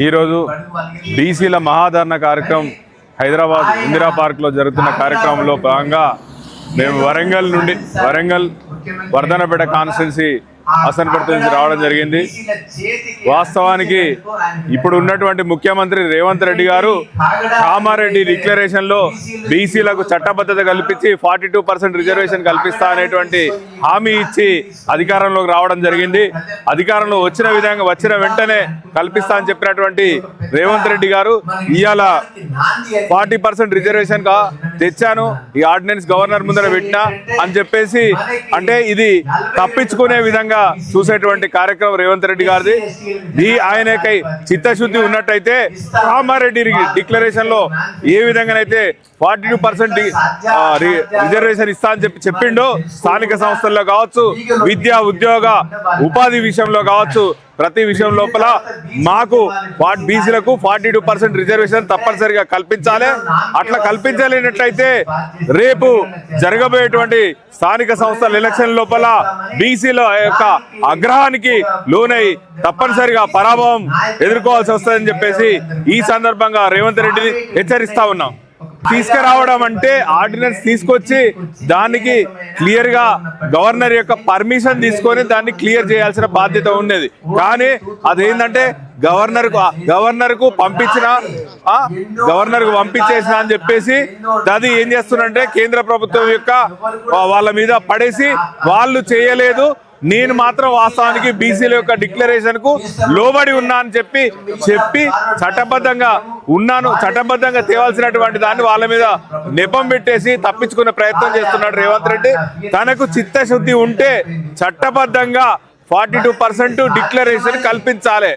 ఈరోజు బీసీల మహాధరణ కార్యక్రమం హైదరాబాద్ ఇందిరా పార్క్లో జరుగుతున్న కార్యక్రమంలో భాగంగా మేము వరంగల్ వర్ధనపేట కాన్స్టిట్యున్సీ హసన్పేట నుంచి రావడం జరిగింది. వాస్తవానికి ఇప్పుడు ఉన్నటువంటి ముఖ్యమంత్రి రేవంత్ రెడ్డి గారు కామారెడ్డి డిక్లరేషన్లో బీసీలకు చట్టబద్ధత కల్పించి 42% రిజర్వేషన్ కల్పిస్తా అనేటువంటి హామీ ఇచ్చి అధికారంలోకి రావడం జరిగింది. అధికారంలో వచ్చిన వెంటనే కల్పిస్తా అని చెప్పినటువంటి రేవంత్ రెడ్డి గారు ఇవాళ 40% రిజర్వేషన్ తెచ్చాను, ఈ ఆర్డినెన్స్ గవర్నర్ ముందర పెట్టినా అని చెప్పేసి, అంటే ఇది తప్పించుకునే విధంగా చూసేటువంటి కార్యక్రమం రేవంత్ రెడ్డి గారిది. ఆయనకై చిత్తశుద్ధి ఉన్నట్టయితే కామారెడ్డి డిక్లరేషన్ లో ఏ విధంగానైతే 42% రిజర్వేషన్ ఇస్తా అని చెప్పిండో, స్థానిక సంస్థల్లో కావచ్చు, విద్యా ఉద్యోగ ఉపాధి విషయంలో కావచ్చు, ప్రతి విషయం లోపల మాకు బీసీలకు 42% రిజర్వేషన్ తప్పనిసరిగా కల్పించాలి. అట్లా కల్పించలేనట్లయితే రేపు జరగబోయేటువంటి స్థానిక సంస్థల ఎలక్షన్ లోపల బీసీల యొక్క ఆగ్రహానికి లోనై తప్పనిసరిగా పరాభవం ఎదుర్కోవాల్సి వస్తుందని చెప్పేసి ఈ సందర్భంగా రేవంత్ రెడ్డిని హెచ్చరిస్తా ఉన్నాం. తీసుకురావడం అంటే ఆర్డినెన్స్ తీసుకొచ్చి దానికి క్లియర్ గా గవర్నర్ యొక్క పర్మిషన్ తీసుకొని దాన్ని క్లియర్ చేయాల్సిన బాధ్యత ఉండేది. కానీ అదేంటంటే గవర్నర్ కు పంపించేసిన అని చెప్పేసి అది ఏం చేస్తున్నారంటే కేంద్ర ప్రభుత్వం యొక్క వాళ్ళ మీద పడేసి వాళ్ళు చేయలేదు, నేను మాత్రం వాస్తవానికి బీసీల యొక్క డిక్లరేషన్ కు లోబడి ఉన్నా అని చెప్పి చట్టబద్ధంగా తేవాల్సినటువంటి దాన్ని వాళ్ళ మీద నెపం పెట్టేసి తప్పించుకునే ప్రయత్నం చేస్తున్నాడు రేవంత్ రెడ్డి. తనకు చిత్తశుద్ధి ఉంటే చట్టబద్ధంగా 42% డిక్లరేషన్ కల్పించాలి.